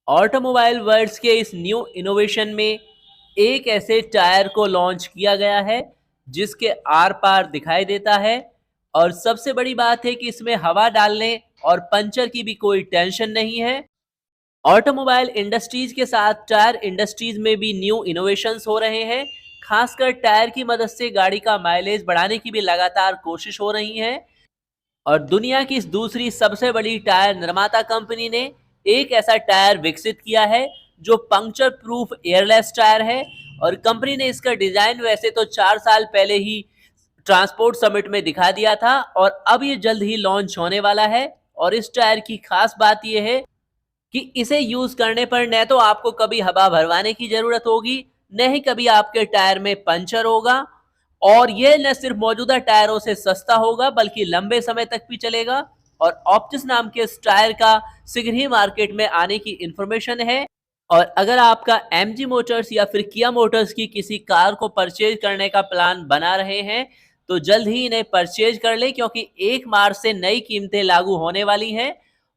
Automobile world's के इस new innovation में एक ऐसे टायर को लॉन्च किया गया है जिसके आर पार दिखाई देता है और सबसे बड़ी बात है कि इसमें हवा डालने और पंचर की भी कोई टेंशन नहीं है। ऑटोमोबाइल इंडस्ट्रीज के साथ टायर इंडस्ट्रीज में भी न्यू इनोवेशंस हो रहे हैं। खासकर टायर की मदद से गाड़ी का माइलेज बढ़ाने की भी लगातार कोशिश हो रही है। और दुनिया की इस दूसरी सबसे बड़ी टायर निर्माता कंपनी ने एक ऐसा टायर विकसित किया है जो पंक्चर प्रूफ एयरलेस टायर है। और कंपनी ने इसका डिजाइन वैसे तो 4 साल पहले ही ट्रांसपोर्ट समिट में दिखा दिया था और अब ये जल्द ही लॉन्च होने वाला है। और इस टायर की खास बात यह है कि इसे यूज करने पर न तो आपको कभी हवा भरवाने की जरूरत होगी, न ही कभी आपके टायर में पंचर होगा। और यह न सिर्फ मौजूदा टायरों से सस्ता होगा बल्कि लंबे समय तक भी चलेगा। और ऑप्टिस नाम के इस टायर का शीघ्र ही मार्केट में आने की इंफॉर्मेशन है। और अगर आपका एमजी मोटर्स या फिर किया मोटर्स की किसी कार को परचेज करने का प्लान बना रहे हैं तो जल्द ही इन्हें परचेज कर लें, क्योंकि 1 मार्च से नई कीमतें लागू होने वाली हैं।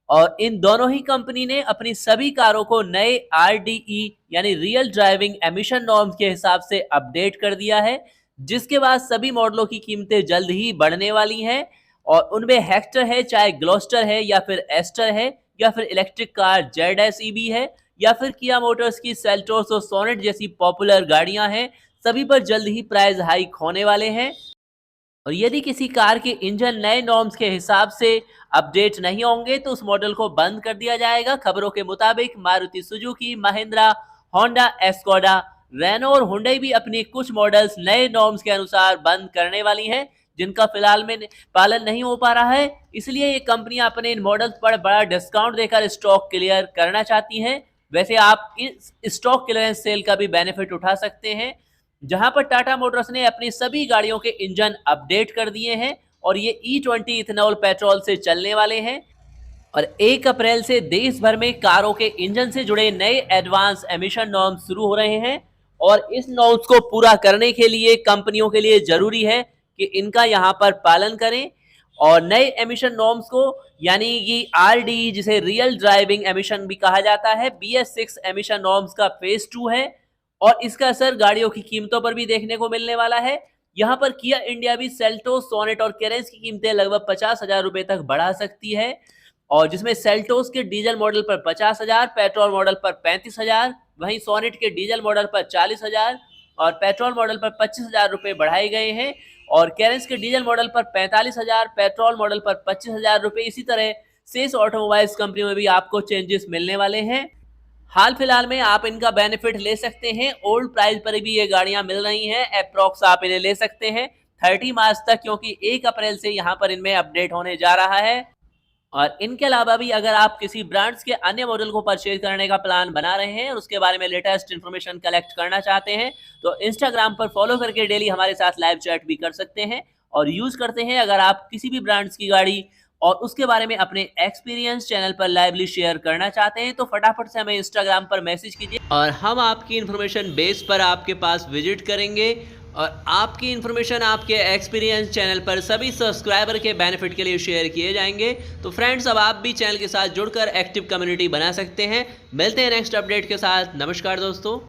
और इन दोनों ही कंपनी ने अपनी सभी कारों को नए आरडीई यानी रियल ड्राइविंग एमिशन नॉर्म्स के हिसाब से अपडेट कर दिया है, जिसके बाद सभी मॉडलों की कीमतें जल्द ही बढ़ने वाली हैं। और उनमें हेक्टर है, चाहे ग्लोस्टर है या फिर एस्टर है, या फिर इलेक्ट्रिक कार जेड-एस-ईबी है, या फिर किया मोटर्स की सेल्टोस और सोनेट जैसी पॉपुलर गाड़ियां हैं, सभी पर जल्द ही प्राइस हाइक होने वाले हैं। और यदि किसी कार के इंजन नए नॉर्म्स के हिसाब से अपडेट नहीं होंगे तो उस मॉडल को बंद कर दिया जाएगा। खबरों के मुताबिक Maruti Suzuki, Mahindra, Honda, Skoda, Renault और हुंडई भी अपनी कुछ मॉडल्स नए नॉर्म्स के अनुसार बंद करने वाली हैं, जिनका फिलहाल में पालन नहीं हो पा रहा है। इसलिए ये कंपनियां अपने इन मॉडल्स पर बड़ा डिस्काउंट देकर स्टॉक क्लियर करना चाहती हैं। वैसे आप इस स्टॉक क्लियरेंस सेल का भी बेनिफिट उठा सकते हैं, जहां पर टाटा मोटर्स ने अपनी सभी गाड़ियों के इंजन अपडेट कर दिए हैं और ये E20 इथेनॉल पेट्रोल से चलने वाले हैं। और 1 अप्रैल से देश भर में कारों के इंजन से जुड़े नए एडवांस एमिशन नॉर्म्स शुरू हो रहे हैं। और इस नॉर्म्स को पूरा करने के लिए कंपनियों के लिए जरूरी है कि इनका यहां पर पालन करें। और नए एमिशन नॉर्म्स को यानी कि आरडी, जिसे रियल ड्राइविंग एमिशन भी कहा जाता है, BS6 एमिशन नॉर्म्स का फेज 2 है और इसका असर गाड़ियों की कीमतों पर भी देखने को मिलने वाला है। यहां पर किया इंडिया भी सेल्टोस, सोनेट और कैरेंस की कीमतें लगभग 50,000 रुपए तक बढ़ा सकती है। और जिसमें सेल्टोस के डीजल मॉडल पर 50,000, पेट्रोल मॉडल पर 35,000, वहीं सोनेट के डीजल मॉडल पर 40,000 और पेट्रोल मॉडल पर 25,000 रुपए बढ़ाए गए हैं। और कैरेंस के डीजल मॉडल पर 45,000, पेट्रोल मॉडल पर 25,000 रुपए। इसी तरह शेष ऑटोमोबाइल्स कंपनियों में भी आपको चेंजेस मिलने वाले हैं। हाल फिलहाल में आप इनका बेनिफिट ले सकते हैं। ओल्ड प्राइस पर भी ये गाड़ियां मिल रही हैं। अप्रॉक्स आप इन्हें ले सकते हैं 30 मार्च तक, क्योंकि 1 अप्रैल से यहां पर इनमें अपडेट होने जा रहा है। और इनके अलावा भी अगर आप किसी ब्रांड्स के अन्य मॉडल को परचेज करने का प्लान बना रहे हैं और उसके बारे में लेटेस्ट इन्फॉर्मेशन कलेक्ट करना चाहते हैं तो इंस्टाग्राम पर फॉलो करके डेली हमारे साथ लाइव चैट भी कर सकते हैं और यूज करते हैं। अगर आप किसी भी ब्रांड्स की गाड़ी और उसके बारे में अपने एक्सपीरियंस चैनल पर लाइवली शेयर करना चाहते हैं तो फटाफट से हमें इंस्टाग्राम पर मैसेज कीजिए और हम आपकी इन्फॉर्मेशन बेस पर आपके पास विजिट करेंगे। और आपकी इन्फॉर्मेशन आपके एक्सपीरियंस चैनल पर सभी सब्सक्राइबर के बेनिफिट के लिए शेयर किए जाएंगे। तो फ्रेंड्स, अब आप भी चैनल के साथ जुड़कर एक्टिव कम्युनिटी बना सकते हैं। मिलते हैं नेक्स्ट अपडेट के साथ। नमस्कार दोस्तों।